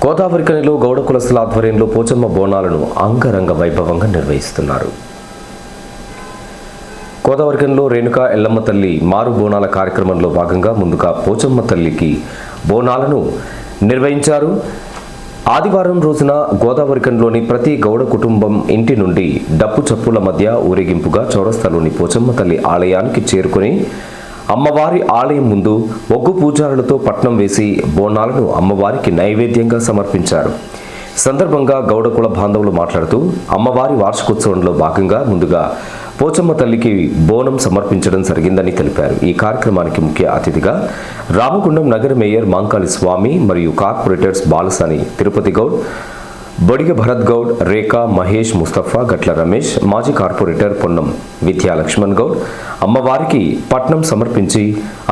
గోదావరికనిలో గౌడ కులస్తుల ఆధ్వర్యంలో పోచమ్మ బోనాలను అంగరంగ వైభవంగా నిర్వహిస్తున్నారు. గోదావరికనిలో రేణుకా ఎల్లమ్మ తల్లి మారు బోనాల కార్యక్రమంలో భాగంగా ముందుగా పోచమ్మ తల్లికి బోనాలను నిర్వహించారు. ఆదివారం రోజున గోదావరికనిలోని ప్రతి గౌడ కుటుంబం ఇంటి నుండి డప్పు చప్పుల మధ్య ఊరేగింపుగా చౌరస్తాలోని పోచమ్మ తల్లి ఆలయానికి చేరుకుని అమ్మవారి ఆలయం ముందు ఒగ్గు పూజారులతో పట్నం వేసి బోనాలను అమ్మవారికి నైవేద్యంగా సమర్పించారు. సందర్భంగా గౌడ కుల బాంధవులు మాట్లాడుతూ అమ్మవారి వార్షికోత్సవంలో భాగంగా ముందుగా పోచమ్మ తల్లికి బోనం సమర్పించడం జరిగిందని తెలిపారు. ఈ కార్యక్రమానికి ముఖ్య అతిథిగా రామగుండం నగర మేయర్ మాంకాళి స్వామి మరియు కార్పొరేటర్స్ బాలసాని తిరుపతి గౌడ్, బొడిగ భరత్ గౌడ్, రేఖా, మహేష్, ముస్తఫా, గట్ల రమేష్, మాజీ కార్పొరేటర్ పొన్నం విద్యా లక్ష్మణ్ గౌడ్ అమ్మవారికి పట్నం సమర్పించి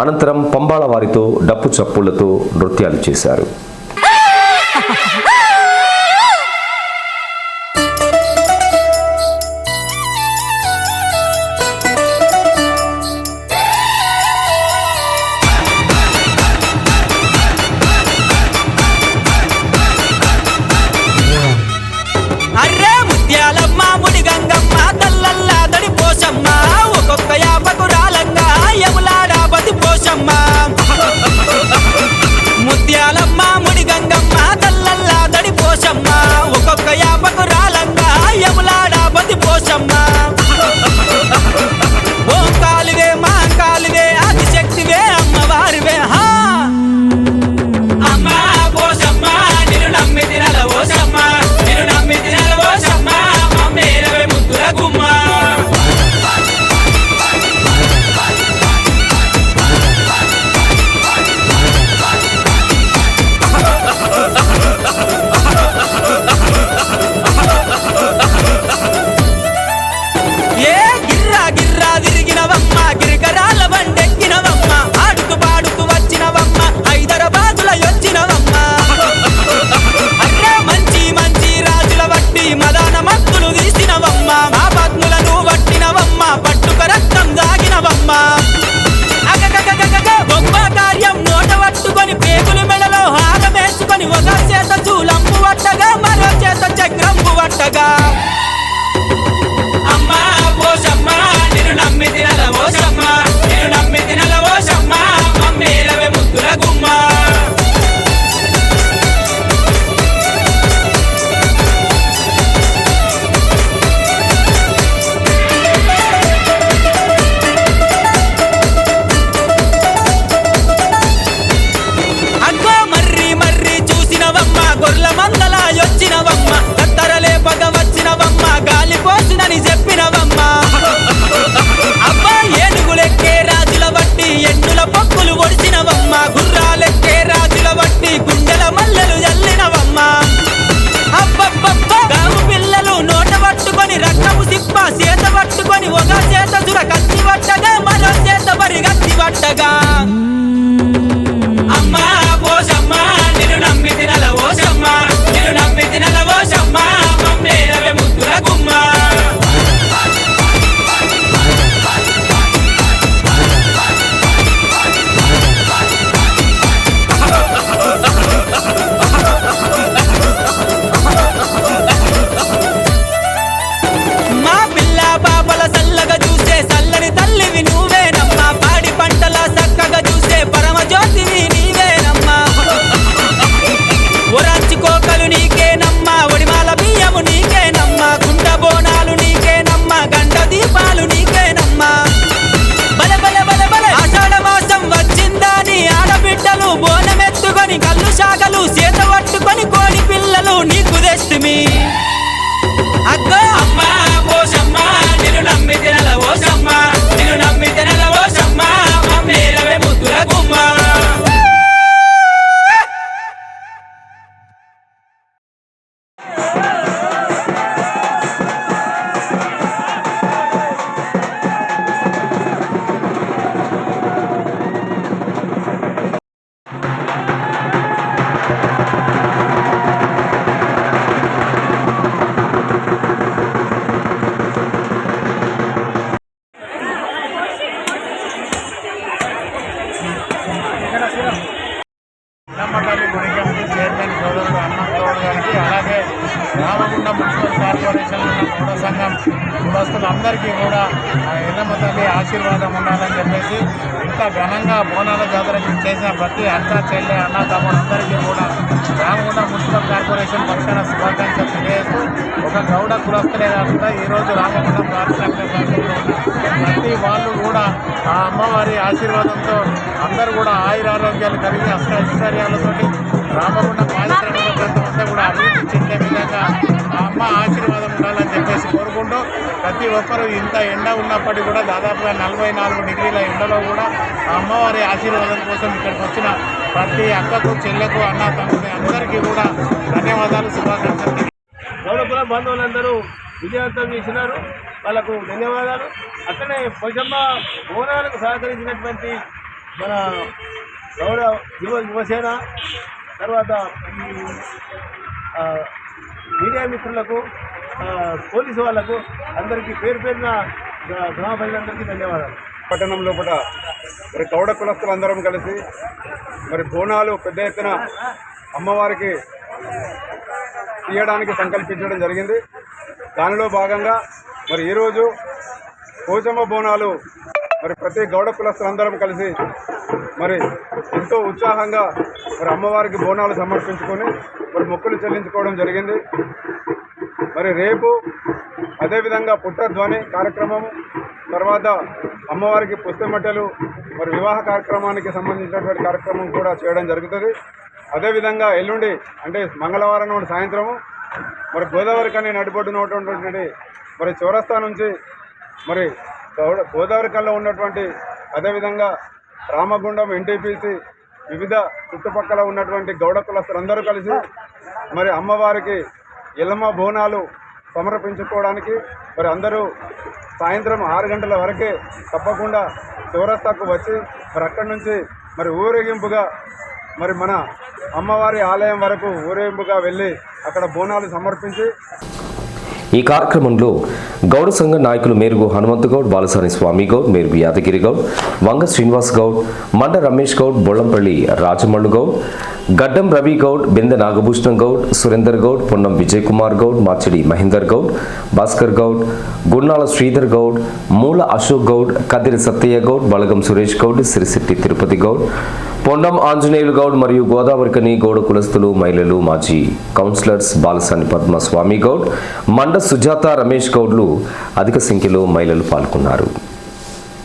అనంతరం పంబాల వారితో డప్పు చప్పులతో నృత్యాలు చేశారు. రామగుండం మున్సిపల్ కార్పొరేషన్ గౌడ సంఘం కులస్తులందరికీ కూడా ఎల్లమ్మ తల్లి ఆశీర్వాదం ఉండాలని చెప్పేసి ఇంత ఘనంగా బోనాల జాతరకి చేసిన ప్రతి అక్క చెల్లె అన్న తమ్ముడందరికీ కూడా రామగుండం మున్సిపల్ కార్పొరేషన్ పక్షాన శుభాకాంక్షలు తెలియజేస్తూ ఒక గౌడ కులస్తులే కాకుండా ఈరోజు రామగుండం పారిశ్రామిక ప్రతి వాళ్ళు కూడా ఆ అమ్మవారి ఆశీర్వాదంతో అందరూ కూడా ఆయురారోగ్యాలు కలిగి ఐశ్వర్యాలతోటి రామగుండం పారిశ్రామిక ప్రాంతం అంతా కూడా అభివృద్ధి చెందే విధంగా ఆ అమ్మ ఆశీర్వాదం ఉండాలని చెప్పేసి కోరుకుంటూ ప్రతి ఒక్కరూ ఇంత ఎండ ఉన్నప్పటికీ కూడా దాదాపుగా 44 డిగ్రీల ఎండలో కూడా ఆ అమ్మవారి ఆశీర్వాదం కోసం ఇక్కడికి వచ్చిన ప్రతి అక్కకు చెల్లెకు అన్న తమ్ముడి అందరికీ కూడా ధన్యవాదాలు శుభాకాంక్షలు. గౌడ కుల బంధువులందరూ విజయవంతం చేసినారు, వాళ్ళకు ధన్యవాదాలు. అట్లనే పోచమ్మ బోనాలకు సహకరించినటువంటి మన గౌడ యువసేన తర్వాత మీడియా మిత్రులకు పోలీసు వాళ్లకు అందరికీ పేరు పేరున గ్రామ ప్రజలందరికీ ధన్యవాదాలు. పట్టణం లోపల మరి గౌడ కులస్తులందరం కలిసి మరి బోనాలు పెద్ద ఎత్తున అమ్మవారికి తీయడానికి సంకల్పించడం జరిగింది. దానిలో భాగంగా మరి ఈరోజు పోచమ్మ బోనాలు మరి ప్రతి గౌడ కులస్తులందరం కలిసి మరి ఎంతో ఉత్సాహంగా మరి అమ్మవారికి బోనాలు సమర్పించుకొని మరి మొక్కులు చెల్లించుకోవడం జరిగింది. మరి రేపు అదేవిధంగా పుట్టధ్వని కార్యక్రమం, తర్వాత అమ్మవారికి పుస్తమట్టెలు మరి వివాహ కార్యక్రమానికి సంబంధించినటువంటి కార్యక్రమం కూడా చేయడం జరుగుతుంది. అదేవిధంగా ఎల్లుండి అంటే మంగళవారం నాడు సాయంత్రము మరి గోదావరి కని నడిబొడ్డున ఉన్నటువంటి మరి చౌరస్తా నుంచి మరి గోదావరి కల్లో ఉన్నటువంటి అదేవిధంగా రామగుండం ఎన్టీపీసీ వివిధ చుట్టుపక్కల ఉన్నటువంటి గౌడ కులస్తులందరూ కలిసి మరి అమ్మవారికి ఎల్లమ్మ బోనాలు సమర్పించుకోవడానికి మరి అందరూ సాయంత్రం 6 గంటల వరకే తప్పకుండా చౌరస్తాకు వచ్చి మరి అక్కడి నుంచి మరి ఊరేగింపుగా మరి మన అమ్మవారి ఆలయం వరకు ఊరేగింపుగా వెళ్ళి అక్కడ బోనాలు సమర్పించి ఈ కార్యక్రమంలో గౌడ సంఘ నాయకులు మేరుగు హనుమంతు గౌడ్, బాలసాని స్వామి గౌడ్, మేరుగు యాదగిరి గౌడ్, వంగ శ్రీనివాస్ గౌడ్, మండ రమేష్ గౌడ్, బొల్లంపల్లి రాజమల్లు గౌడ్, గడ్డం రవి గౌడ్, బెంద నాగభూషణం గౌడ్, సురేందర్ గౌడ్, పొన్నం విజయ్ కుమార్ గౌడ్, మార్చడి మహేందర్ గౌడ్, భాస్కర్ గౌడ్, గున్నాల శ్రీధర్ గౌడ్, మూల అశోక్ గౌడ్, కదిరి సత్తయ్య గౌడ్, బలగం సురేష్ గౌడ్, సిరిసిట్టి తిరుపతి గౌడ్, పొన్నం ఆంజనేయులు గౌడ్ మరియు గోదావరికని గౌడ కులస్తులు, మహిళలు, మాజీ కౌన్సిలర్స్ బాలసాని పద్మస్వామి గౌడ్, మండ సుజాత రమేష్ గౌడ్లు అధిక సంఖ్యలో మహిళలు పాల్గొన్నారు.